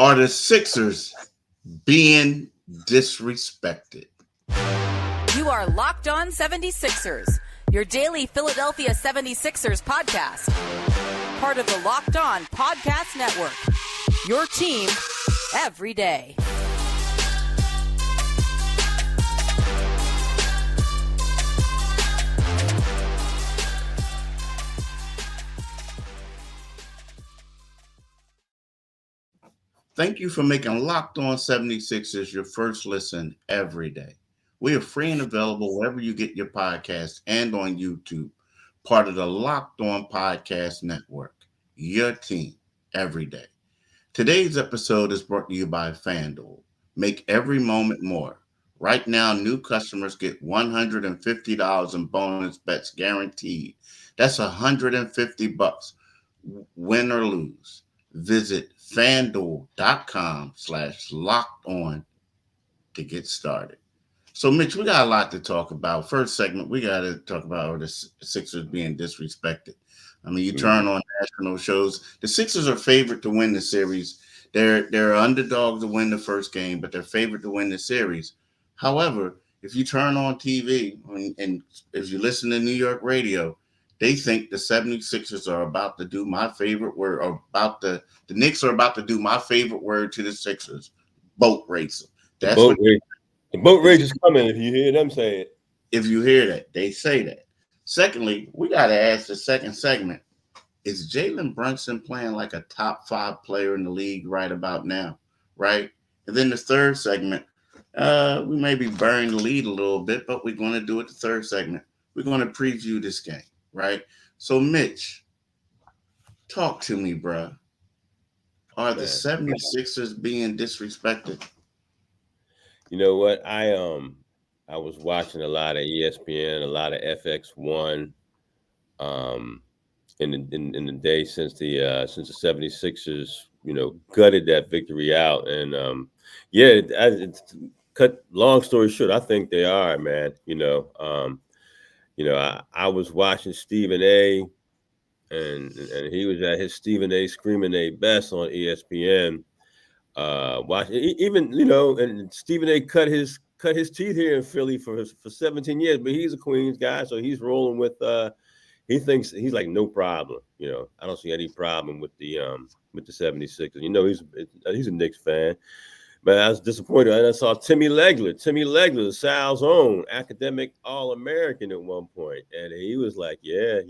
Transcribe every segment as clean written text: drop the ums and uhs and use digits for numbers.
Are the Sixers being disrespected? You are Locked On 76ers, your daily Philadelphia 76ers podcast. Part of the Locked On Podcast Network, your team every day. Thank you for making Locked On 76ers your first listen every day. We are free and available wherever you get your podcasts and on YouTube, part of the Locked On Podcast Network, your team every day. Today's episode is brought to you by FanDuel. Make every moment more. Right now, new customers get $150 in bonus bets guaranteed. That's $150, win or lose. Visit fanduel.com/locked on to get started. So, Mitch, we got a lot to talk about. First segment, we got to talk about the Sixers being disrespected. I mean, you turn on national shows, the Sixers are favored to win the series. They're underdogs to win the first game, but they're favored to win the series. However, if you turn on TV and if you listen to New York radio, they think the 76ers are about to do my favorite word, or the Knicks are about to do my favorite word to the Sixers, boat racer. That's what the boat race is coming if you hear them say it. If you hear that, they say that. Secondly, we got to ask the second segment, is Jalen Brunson playing like a top 5 player in the league right about now, right? And then the third segment, we may be burying the lead a little bit, but we're going to do it the third segment. We're going to preview this game, right? So, Mitch, talk to me, bro. Are the 76ers being disrespected? You know what? I was watching a lot of ESPN, a lot of FX1 in the day since the 76ers, gutted that victory out. And cut long story short, I think they are, man. I was watching Stephen A. and he was at his Stephen A. screaming a best on ESPN. Watching and Stephen A. cut his teeth here in Philly for 17 years, but he's a Queens guy, so he's rolling with he thinks he's like no problem. I don't see any problem with the 76ers. He's a Knicks fan. But I was disappointed. I saw Timmy Legler, Sal's own academic All-American at one point, and he was like, "Yeah,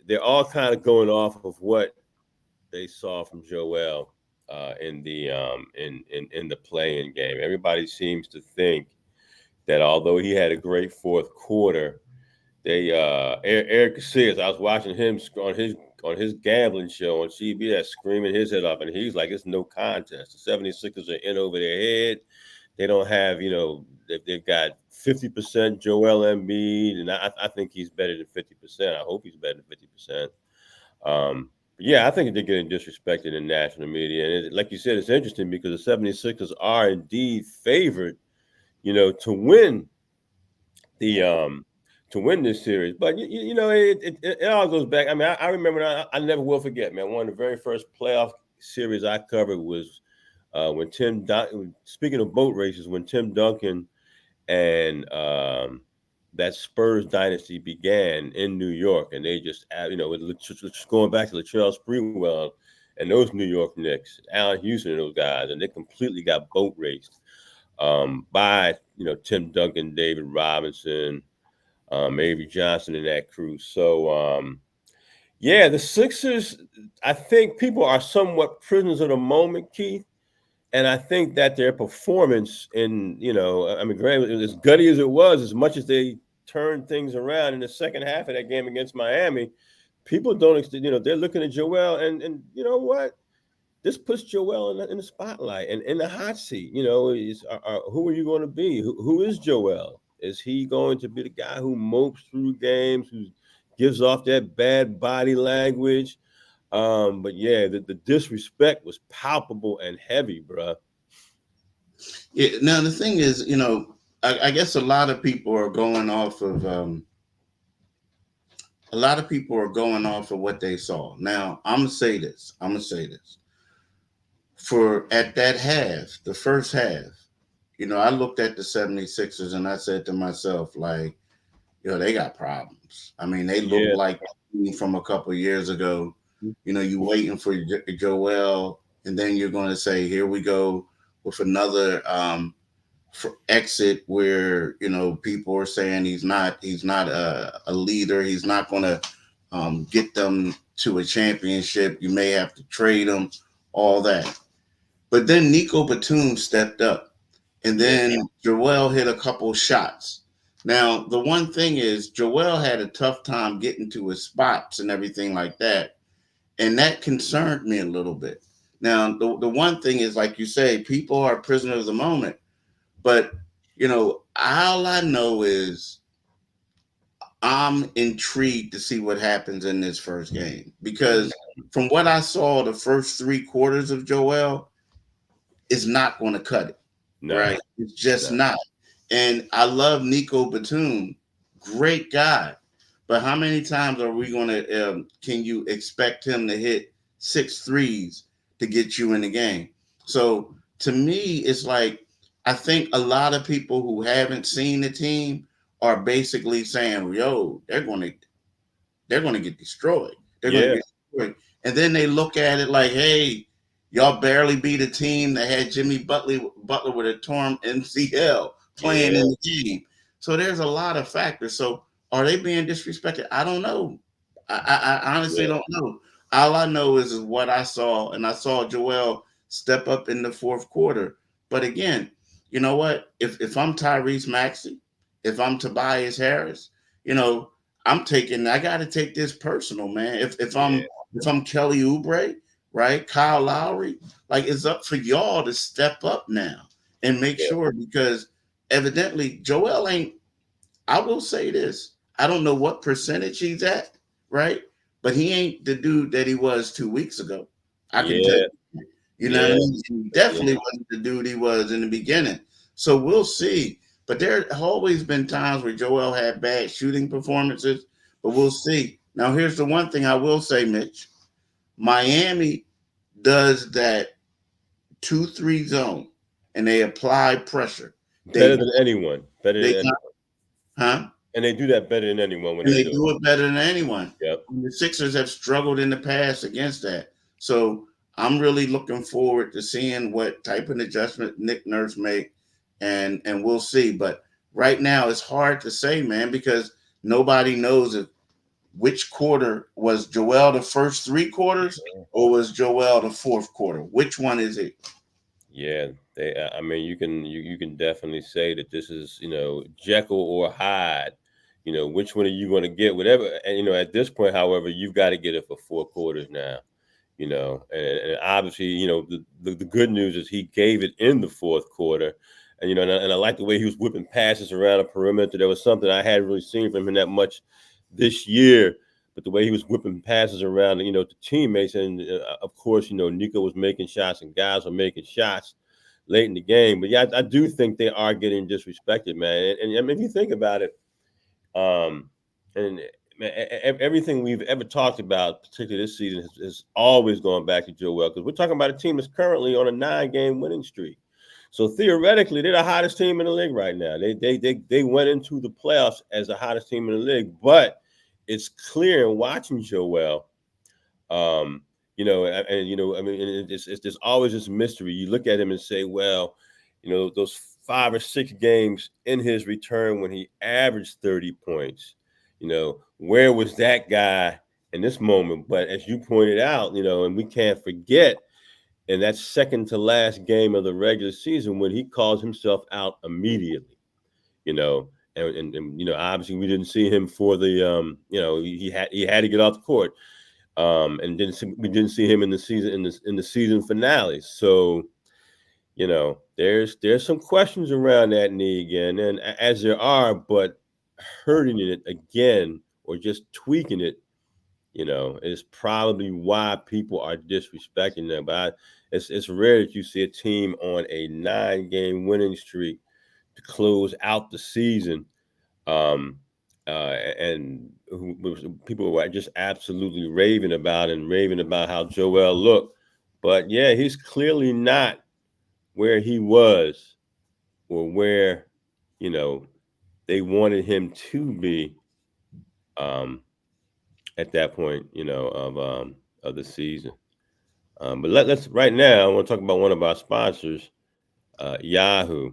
they're all kind of going off of what they saw from Joel in the play-in game. Everybody seems to think that although he had a great fourth quarter, they Eric Casillas, I was watching him on his gambling show on CBS screaming his head off, and he's like, it's no contest. The 76ers are in over their head. They don't have, they've got 50% Joel Embiid, and I think he's better than 50%. I hope he's better than 50%. Yeah, I think they're getting disrespected in national media. And like you said, it's interesting because the 76ers are indeed favored, to win this series. But, it all goes back. I mean, I remember, I never will forget, man, one of the very first playoff series I covered was when speaking of boat races, when Tim Duncan and that Spurs dynasty began in New York, and they just, going back to Latrell Sprewell and those New York Knicks, Allen Houston and those guys, and they completely got boat raced by, Tim Duncan, David Robinson, Avery Johnson and that crew. So, the Sixers, I think people are somewhat prisoners of the moment, Keith. And I think that their performance granted, as gutty as it was, as much as they turned things around in the second half of that game against Miami, people don't, they're looking at Joel, and you know what? This puts Joel in the spotlight and in the hot seat. Who are you going to be? Who is Joel? Is he going to be the guy who mopes through games, who gives off that bad body language? But yeah, the disrespect was palpable and heavy, bro. Yeah. Now the thing is, I guess a lot of people are going off of what they saw. Now I'm gonna say this. for at that half, the first half, I looked at the 76ers and I said to myself, like, they got problems. I mean, they look Yeah. like the team from a couple of years ago. You waiting for Joel, and then you're going to say, here we go with another exit where people are saying he's not a leader. He's not going to get them to a championship. You may have to trade him, all that. But then Nico Batum stepped up, and Yeah. then Joel hit a couple shots. Now, the one thing is, Joel had a tough time getting to his spots and everything like that, and that concerned me a little bit. Now, the one thing is, like you say, people are prisoners of the moment, but all I know is I'm intrigued to see what happens in this first game because from what I saw, the first 3 quarters of Joel is not going to cut it. No. Right? It's just No. not. And I love Nico Batum, great guy. But how many times are we going to? Can you expect him to hit 6 threes to get you in the game? So to me, it's like I think a lot of people who haven't seen the team are basically saying, "Yo, they're going to get destroyed. They're going to Yeah. get destroyed." And then they look at it like, "Hey, y'all barely beat a team that had Jimmy Butler with a torn MCL playing Yeah. in the game." So there's a lot of factors. So are they being disrespected? I don't know. I honestly Yeah. don't know. All I know is what I saw, and I saw Joel step up in the fourth quarter. But again, you know what? If I'm Tyrese Maxey, if I'm Tobias Harris, you know, I got to take this personal, man. If I'm Kelly Oubre, right, Kyle Lowry, like it's up for y'all to step up now and make Yeah. sure because evidently Joel ain't. I will say this: I don't know what percentage he's at, right, but he ain't the dude that he was 2 weeks ago. I can tell Yeah. you. You know what I Yeah. mean? He Yeah. definitely wasn't the dude he was in the beginning. So we'll see. But there have always been times where Joel had bad shooting performances, but we'll see. Now, here's the one thing I will say, Mitch. Miami does that 2-3 zone and they apply pressure. Better They than anyone. Better they than anyone. huh? And they do that better than anyone when And they they do it. do it better than anyone. Yep. And the Sixers have struggled in the past against that. So I'm really looking forward to seeing what type of adjustment Nick Nurse make, and we'll see. But right now it's hard to say, man, because nobody knows if which quarter was Joel the first 3 quarters or was Joel the fourth quarter. Which one is it? Yeah, they. I mean, you can definitely say that this is Jekyll or Hyde. Which one are you going to get? Whatever. And at this point, however, you've got to get it for 4 quarters now. And obviously, the good news is he gave it in the fourth quarter, and I like the way he was whipping passes around the perimeter. There was something I hadn't really seen from him that much this year. But the way he was whipping passes around, to teammates, and of course, Nico was making shots and guys were making shots late in the game. But yeah, I do think they are getting disrespected, man. And I mean, if you think about it, and man, everything we've ever talked about, particularly this season, is always going back to Joel because we're talking about a team that's currently on a 9-game winning streak. So theoretically, they're the hottest team in the league right now. They went into the playoffs as the hottest team in the league, but it's clear in watching Joel. I mean, it's there's always this mystery. You look at him and say, well, those 5 or 6 games in his return when he averaged 30 points, where was that guy in this moment? But as you pointed out, and we can't forget in that second to last game of the regular season when he calls himself out immediately, and obviously we didn't see him for the he had to get off the court. And we didn't see him in the season finale. So, there's some questions around that knee again, and as there are, but hurting it again or just tweaking it, is probably why people are disrespecting them. But it's rare that you see a team on a 9-game winning streak to close out the season. And people were just absolutely raving about how Joel looked. But yeah, he's clearly not where he was or where, you know, they wanted him to be um, at that point, of the season. But let's right now. I want to talk about one of our sponsors, Yahoo,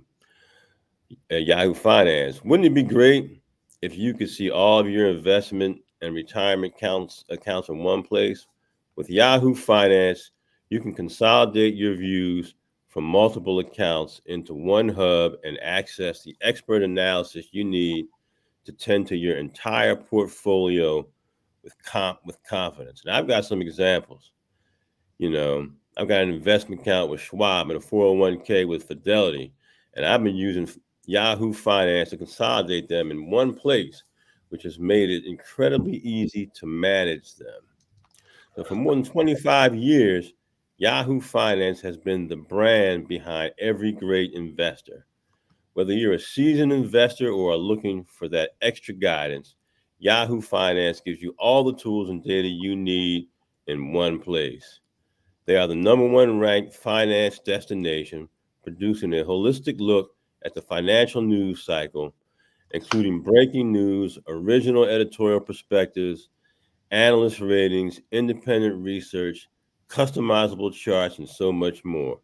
Yahoo Finance. Wouldn't it be great if you could see all of your investment and retirement accounts in one place? With Yahoo Finance, you can consolidate your views from multiple accounts into one hub and access the expert analysis you need to tend to your entire portfolio with confidence. Now, I've got some examples. You know, I've got an investment account with Schwab and a 401k with Fidelity, and I've been using Yahoo Finance to consolidate them in one place, which has made it incredibly easy to manage them. So, for more than 25 years, Yahoo Finance has been the brand behind every great investor. Whether you're a seasoned investor or are looking for that extra guidance, Yahoo Finance gives you all the tools and data you need in one place. They are the number one ranked finance destination, producing a holistic look at the financial news cycle, including breaking news, original editorial perspectives, analyst ratings, independent research, customizable charts, and so much more.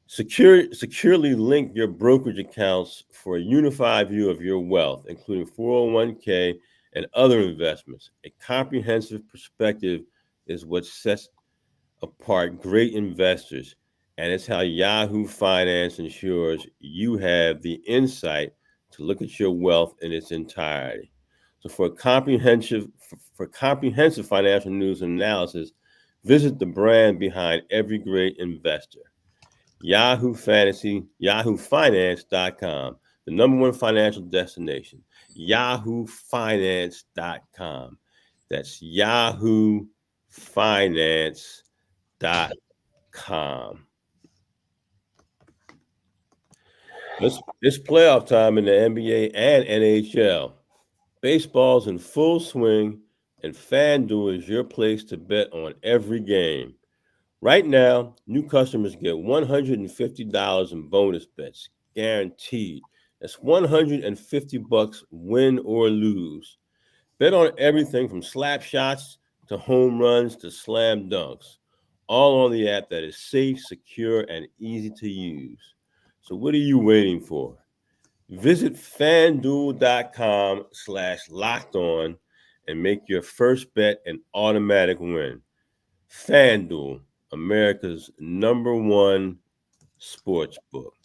Securely link your brokerage accounts for a unified view of your wealth, including 401k and other investments. A comprehensive perspective is what sets apart great investors, and it's how Yahoo Finance ensures you have the insight to look at your wealth in its entirety. So, for comprehensive financial news and analysis, visit the brand behind every great investor. YahooFinance.com, the number one financial destination. YahooFinance.com. That's YahooFinance.com. It's playoff time in the NBA and NHL. Baseball's in full swing, and FanDuel is your place to bet on every game. Right now, new customers get $150 in bonus bets, guaranteed. That's $150 win or lose. Bet on everything from slap shots to home runs to slam dunks, all on the app that is safe, secure, and easy to use. So what are you waiting for? Visit fanduel.com/locked on and make your first bet an automatic win. FanDuel, America's number one sports book.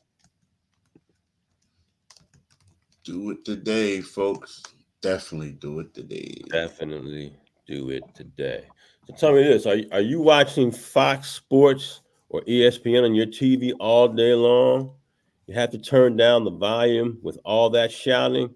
Do it today, folks. Definitely do it today. Definitely do it today. So tell me this: are you watching Fox Sports or ESPN on your TV all day long? You have to turn down the volume with all that shouting.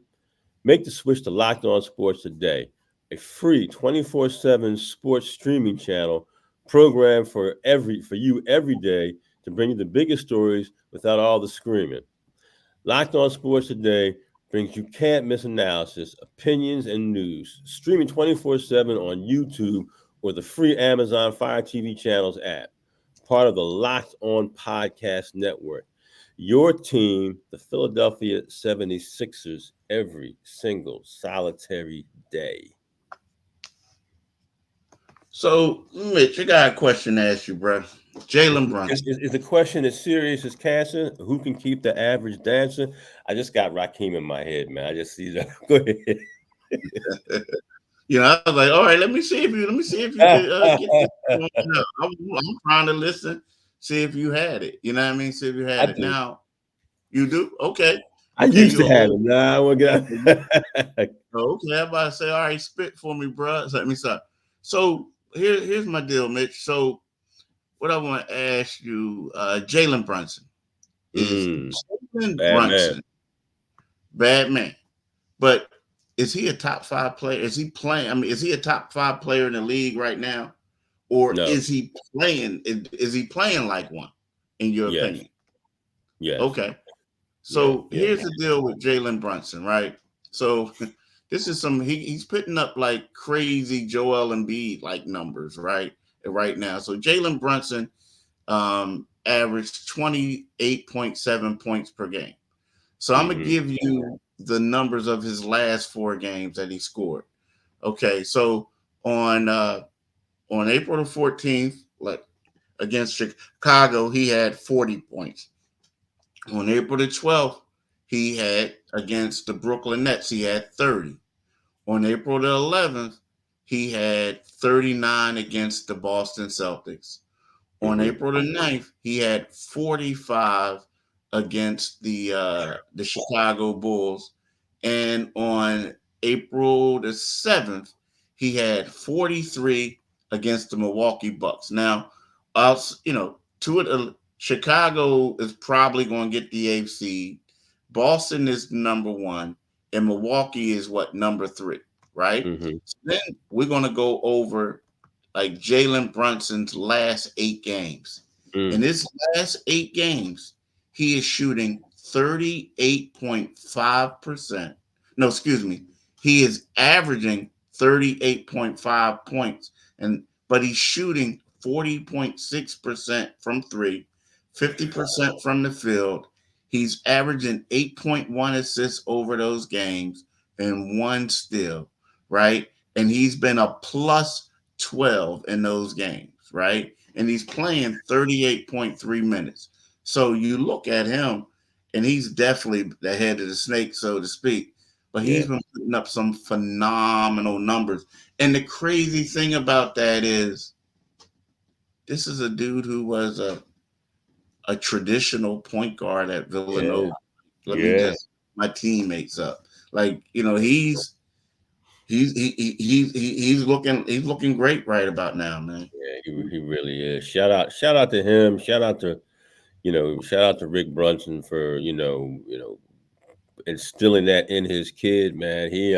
Make the switch to Locked On Sports today, a free 24/7 sports streaming channel programmed for you every day to bring you the biggest stories without all the screaming. Locked On Sports today brings you can't miss analysis, opinions, and news, streaming 24/7 on YouTube or the free Amazon Fire TV channels app, part of the Locked On Podcast Network. Your team, the Philadelphia 76ers, every single solitary day. So, Mitch, I got a question to ask you, bro. Jalen Brunson. Is the question as serious as cancer? Who can keep the average dancer? I just got Raheem in my head, man. I just see that. Go ahead. I was like, all right, let me see if you can get this going up. I'm trying to listen, see if you had it. You know what I mean? See if you had I it. do. Now, you do? Okay. I used to have it. Nah, we'll get. Okay, I'm about to say, all right, spit for me, bro. Let me stop. So here's my deal, Mitch. So what I want to ask you, Jalen Brunson is Jalen Brunson, bad man, but is he a top 5 player? Is he playing? I mean, is he a top 5 player in the league right now, or is he playing? Is he playing like one, in your opinion? Yes. Okay. So here's the deal with Jalen Brunson, right? So this is he's putting up like crazy Joel Embiid like numbers, right? right now. So Jalen Brunson averaged 28.7 points per game. So I'm gonna give you the numbers of his last 4 games that he scored. Okay, so on on April the 14th, like against Chicago, he had 40 points. On April the 12th, he had against the Brooklyn Nets, he had 30. On April the 11th, he had 39 against the Boston Celtics. On April the 9th, he had 45 against the Chicago Bulls. And on April the 7th, he had 43 against the Milwaukee Bucks. Now, Chicago is probably going to get the 8th seed. Boston is number 1, and Milwaukee is what, number 3, right? So then we're going to go over like Jalen Brunson's last 8 games. In his last 8 games, he is shooting 38.5%. No, excuse me. He is averaging 38.5 points, but he's shooting 40.6% from 3, 50% from the field. He's averaging 8.1 assists over those games and 1 steal, right? And he's been a plus 12 in those games, right? And he's playing 38.3 minutes. So you look at him, and he's definitely the head of the snake, so to speak. But he's been putting up some phenomenal numbers. And the crazy thing about that is this is a dude who was a traditional point guard at Villanova. Let me just my teammates up. Like, he's looking great right about now, man. Yeah, he really is. Shout out to him. Shout out to Rick Brunson for instilling that in his kid, man. He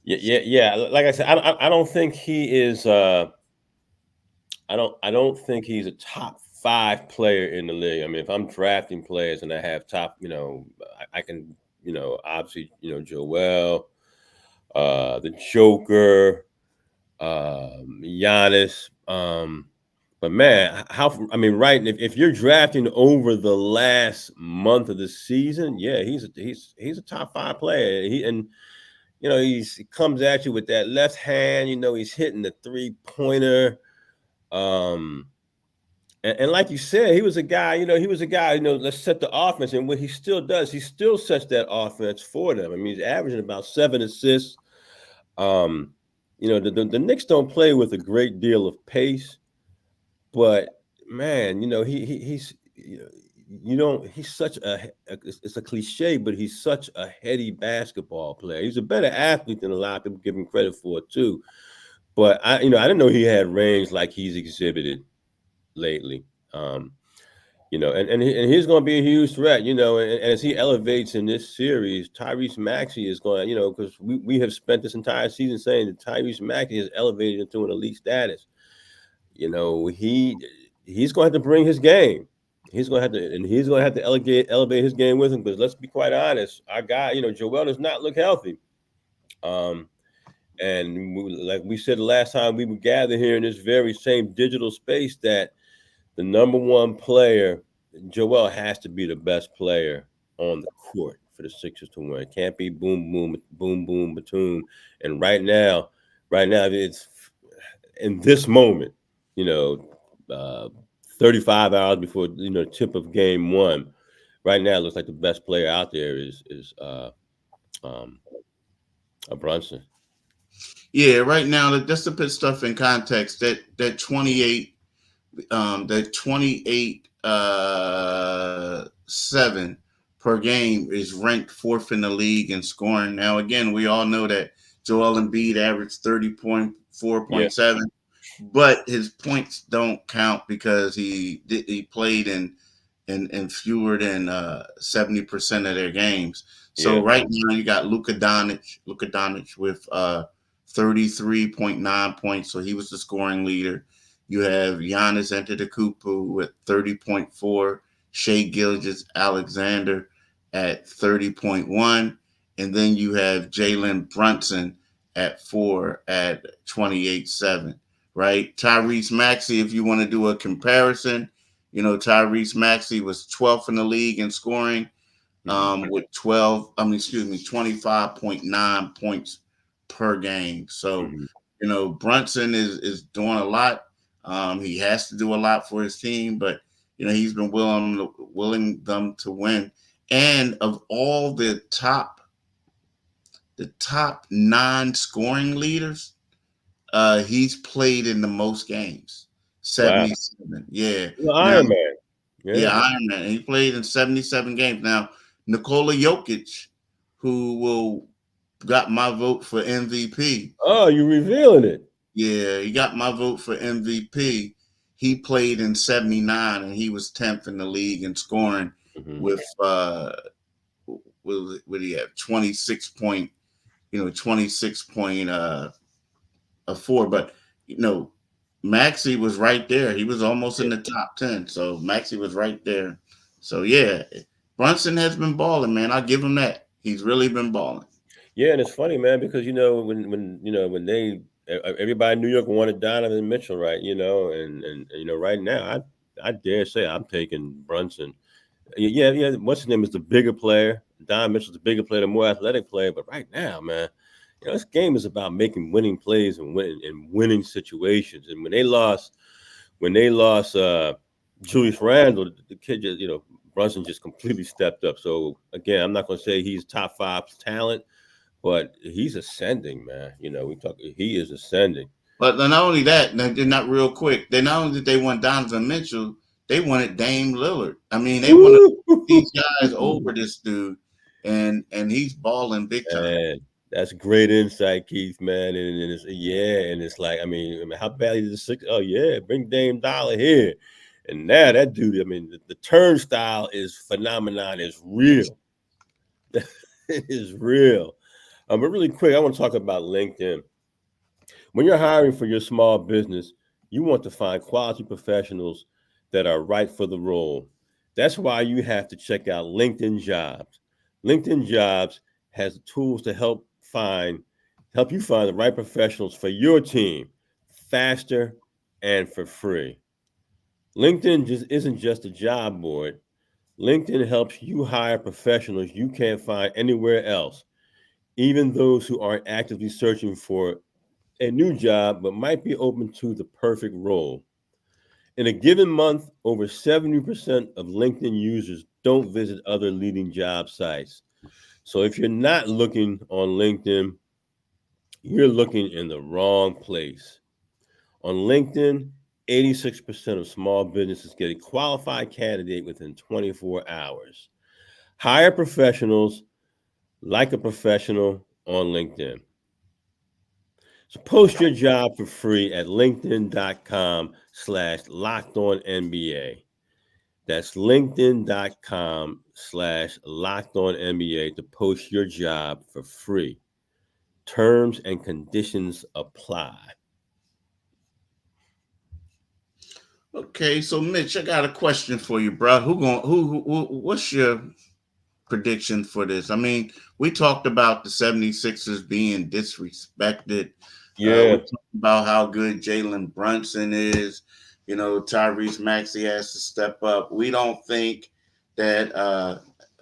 yeah. Like I said, I don't think he is. I don't think he's a top 5 player in the league. I mean, if I'm drafting players and I have top, I can, obviously, Joel, the Joker, Giannis. But man, right? If you're drafting over the last month of the season, yeah, he's a top 5 player. He comes at you with that left hand. He's hitting the 3-pointer. And like you said, he was a guy. Let's set the offense, and what he still does, he still sets that offense for them. I mean, he's averaging about 7 assists. The Knicks don't play with a great deal of pace, but man, he's such it's a cliche, but he's such a heady basketball player. He's a better athlete than a lot of people give him credit for too. But I didn't know he had range like he's exhibited lately. And he's going to be a huge threat, and as he elevates in this series, Tyrese Maxey is going, because we have spent this entire season saying that Tyrese Maxey has elevated into an elite status. He's going to have to bring his game. He's going to have to elevate his game with him, because let's be quite honest, our guy, Joel does not look healthy. And like we said the last time we would gather here in this very same digital space, that the number 1 player, Joel, has to be the best player on the court for the Sixers to win. It can't be boom, boom, boom, boom, Batum. And right now, it's in this moment, 35 hours before tip of game 1. Right now, it looks like the best player out there is Brunson. Yeah, right now, just to put stuff in context, that 28 7 per game is ranked 4th in the league in scoring. Now, again, we all know that Joel Embiid averaged 30.4.7, but his points don't count because he played in fewer than 70% of their games. So right now you got Luka Doncic with 33.9 points. So he was the scoring leader. You have Giannis Antetokounmpo with 30.4, Shai Gilgeous-Alexander at 30.1, and then you have Jalen Brunson at 4 at 28.7, right? Tyrese Maxey, if you want to do a comparison, Tyrese Maxey was 12th in the league in scoring, with 25.9 points per game. So, Brunson is doing a lot. He has to do a lot for his team, but he's been willing them to win. And of all the top 9 scoring leaders, he's played in the most games, Wow. 77. Yeah. Iron Man. Yeah, Iron Man. He played in 77 games. Now, Nikola Jokic, who got my vote for MVP. Oh, you revealing it? Yeah, he got my vote for MVP. He played in 79, and he was 10th in the league in scoring with what he have 26.4. But Maxey was right there. He was almost in the top 10. So Maxey was right there. So yeah, Brunson has been balling, man. I'll give him that. He's really been balling. Yeah, and it's funny, man, because when they everybody in New York wanted Donovan Mitchell, right? And right now I dare say I'm taking Brunson. Yeah. What's his name is the bigger player. Don Mitchell's the bigger player, the more athletic player. But right now, man, this game is about making winning plays and winning situations. And when they lost Julius Randle, the kid just, Brunson just completely stepped up. So again, I'm not going to say he's top 5 talent, but he's ascending, man. He is ascending. But not only that, they're not real quick. They not only did they want Donovan Mitchell, they wanted Dame Lillard. I mean, they wanted these guys over this dude, and he's balling big time. Man, that's great insight, Keith, man. And it's like, I mean, how badly did the Sixers? Oh yeah, bring Dame Dollar here. And now that dude, I mean, the turnstile phenomenon is real. It is real. But really quick, I want to talk about LinkedIn. When you're hiring for your small business, you want to find quality professionals that are right for the role. That's why you have to check out LinkedIn Jobs. LinkedIn Jobs has the tools to help you find the right professionals for your team faster and for free. LinkedIn isn't just a job board. LinkedIn helps you hire professionals you can't find anywhere else, even those who aren't actively searching for a new job but might be open to the perfect role. In a given month, over 70% of LinkedIn users don't visit other leading job sites. So if you're not looking on LinkedIn, you're looking in the wrong place. On LinkedIn, 86% of small businesses get a qualified candidate within 24 hours. Hire professionals like a professional on LinkedIn. So post your job for free at linkedin.com/lockedonnba. That's linkedin.com/lockedonnba to post your job for free. Terms and conditions apply. Okay, so Mitch, I got a question for you, bro. What's your prediction for this? I mean, we talked about the 76ers being disrespected. Yeah. We talked about how good Jalen Brunson is. Tyrese Maxey has to step up. We don't think that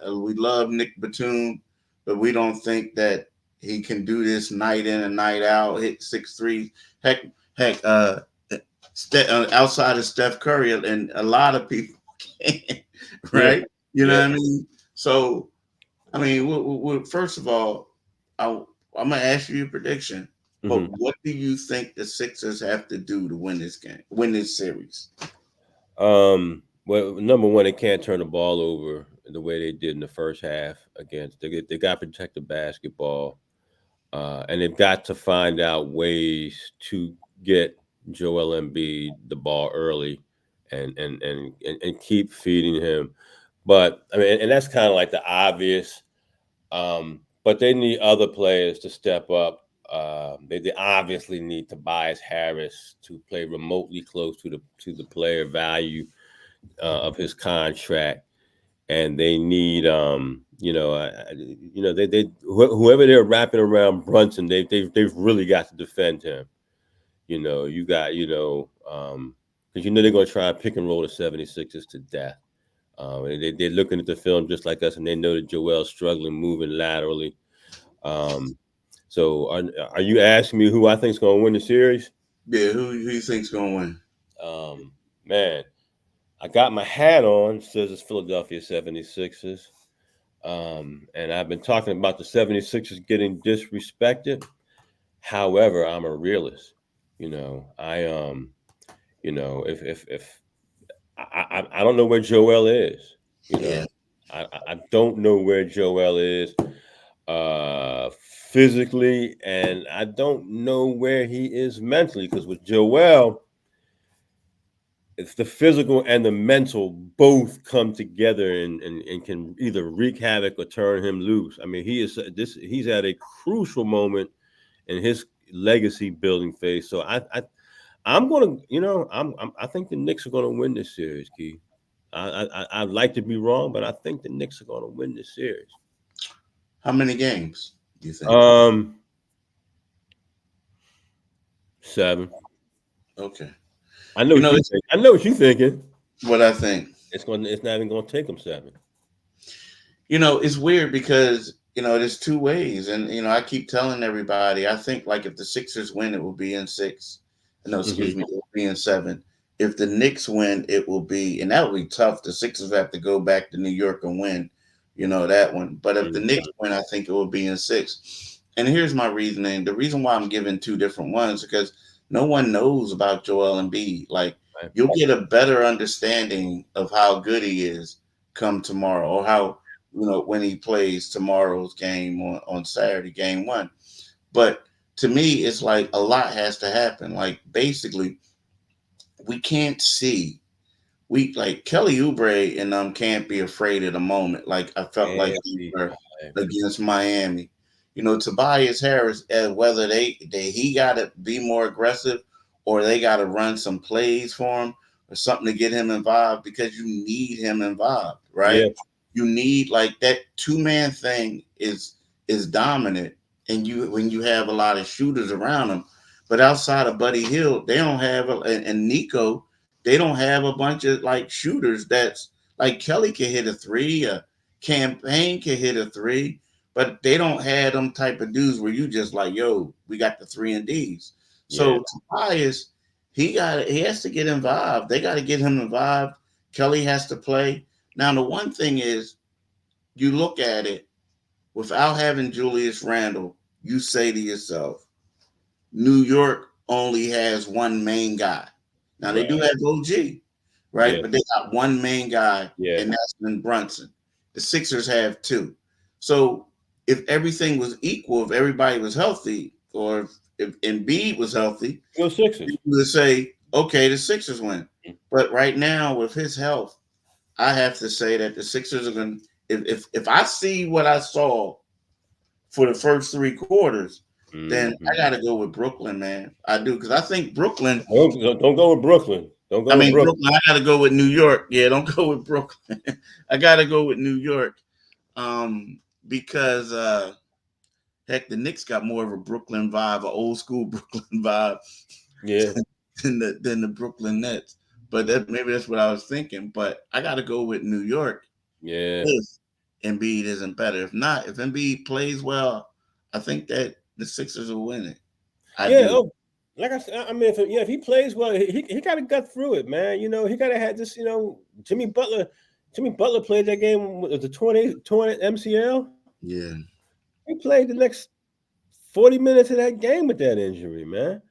we love Nick Batum, but we don't think that he can do this night in and night out, hit 6 3. Heck, outside of Steph Curry, and a lot of people can't, right? What I mean? So, I mean, first of all, I'm going to ask you a prediction. But what do you think the Sixers have to do to win this game, win this series? Well, number one, they can't turn the ball over the way they did in the first half against. They got to protect the basketball, and they've got to find out ways to get Joel Embiid the ball early, and keep feeding him. But I mean, and that's kind of like the obvious. But they need other players to step up. They obviously need Tobias Harris to play remotely close to the player value of his contract, and they need whoever they're wrapping around Brunson, they've really got to defend him. You got, because they're going to try and pick and roll the 76ers to death. They're looking at the film just like us, and they know that Joel's struggling moving laterally. So are you asking me who I think is going to win the series? Yeah, who you think's gonna win? Man, I got my hat on. Says it's Philadelphia 76ers. And I've been talking about the 76ers getting disrespected. However, I'm a realist. If I don't know where Joel is. Yeah, I don't know where Joel is physically, and I don't know where he is mentally. Because with Joel, it's the physical and the mental both come together and can either wreak havoc or turn him loose. I mean, he's at a crucial moment in his legacy building phase. So I'm gonna, I think the Knicks are gonna win this series, Key. I'd like to be wrong, but I think the Knicks are gonna win this series. how many games do you think? 7. Okay, I know you what know you think. I know what you're thinking. what I think. It's not even gonna take them 7. It's weird because there's two ways, and I keep telling everybody. I think like if the Sixers win, it will be in 6. No, excuse Mm-hmm. me, it will be in 7. If the Knicks win, it will be, and that will be tough. The Sixers have to go back to New York and win, that one. But if the Mm-hmm. Knicks win, I think it will be in 6. And here's my reasoning. The reason why I'm giving two different ones because no one knows about Joel Embiid. Like Right. you'll get a better understanding of how good he is come tomorrow, or how when he plays tomorrow's game on Saturday, game 1. But to me, it's like a lot has to happen. Like basically, we can't see. We like Kelly Oubre and can't be afraid of the moment. Like I felt like And they were against Miami. Tobias Harris, whether he got to be more aggressive or they got to run some plays for him or something to get him involved because you need him involved, right? yeah, You need like that 2-man thing is dominant, and when you have a lot of shooters around him, but outside of Buddy Hield, they don't have and Nico, they don't have a bunch of like shooters that's like Kelly can hit a three, Campaign can hit a three, but they don't have them type of dudes where you just like, yo, we got the 3 and D's. yeah, So Tobias, he has to get involved. They got to get him involved. Kelly has to play. Now the one thing is, you look at it without having Julius Randle, you say to yourself, New York only has one main guy. Now they right, do have OG, right? yeah, But they got one main guy, yeah, and that's been Brunson. The Sixers have 2. So if everything was equal, if everybody was healthy, or if Embiid was healthy, go you Sixers. would say, okay, the Sixers win. But right now, with his health, I have to say that the Sixers are going to. If I see what I saw for the first 3 quarters, then I Mm-hmm. got to go with Brooklyn, man. I do because I think Brooklyn. Don't go with Brooklyn. Don't I go with mean Brooklyn. Brooklyn. I got to go with New York. Yeah, don't go with Brooklyn. I got to go with New York, because heck, the Knicks got more of a Brooklyn vibe, an old school Brooklyn vibe, Yeah, than the Brooklyn Nets. But maybe that's what I was thinking. But I got to go with New York yeah, if Embiid isn't better. If not, if Embiid plays well, I think that the Sixers will win it. I yeah. do. Oh, like I said, I mean, if he plays well, he got to gut through it, man. He got to have this. Jimmy Butler. Jimmy Butler played that game with the 20 MCL. Yeah. He played the next 40 minutes of that game with that injury, man.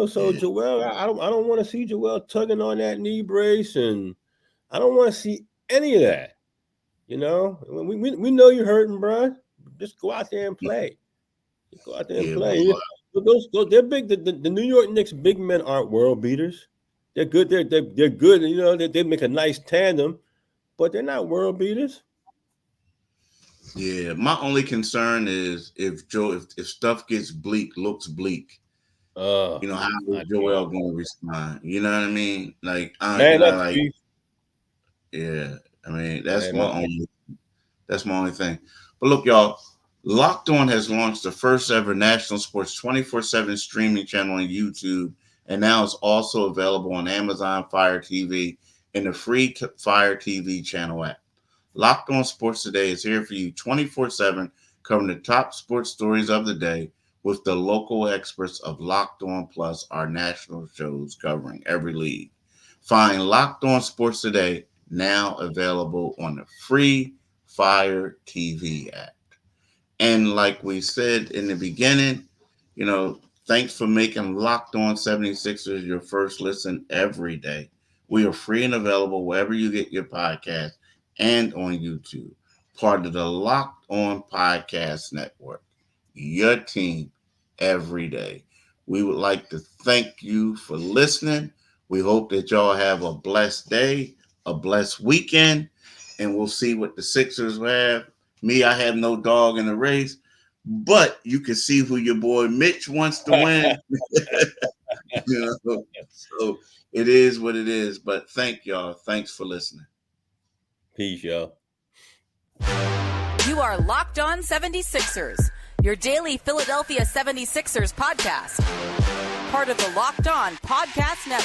So Yeah. Joel, I don't want to see Joel tugging on that knee brace, and I don't want to see any of that. We know you're hurting, bro. Just go out there and play. Just go out there and Yeah. play. They're big. The New York Knicks big men aren't world beaters. They're good. They're good. They make a nice tandem, but they're not world beaters. Yeah. My only concern is if stuff gets bleak, looks bleak, how is I can't. Joel going to respond? You know what I mean? Like, Man up, like, Chief. yeah. I mean, Man up. that's my only thing. But look, y'all, Locked On has launched the first ever national sports 24/7 streaming channel on YouTube, and now it's also available on Amazon Fire TV and the free Fire TV channel app. Locked On Sports Today is here for you 24/7, covering the top sports stories of the day with the local experts of Locked On Plus, our national shows covering every league. Find Locked On Sports Today now available on the free Fire TV app. And like we said in the beginning, thanks for making Locked On 76ers your first listen every day. We are free and available wherever you get your podcast and on YouTube. Part of the Locked On Podcast Network. Your team every day. We would like to thank you for listening. We hope that y'all have a blessed day, a blessed weekend, and we'll see what the Sixers have. Me, I have no dog in the race, but you can see who your boy Mitch wants to win. So it is what it is. But thank y'all. Thanks for listening. Peace, y'all. You are Locked On 76ers, your daily Philadelphia 76ers podcast. Part of the Locked On Podcast Network.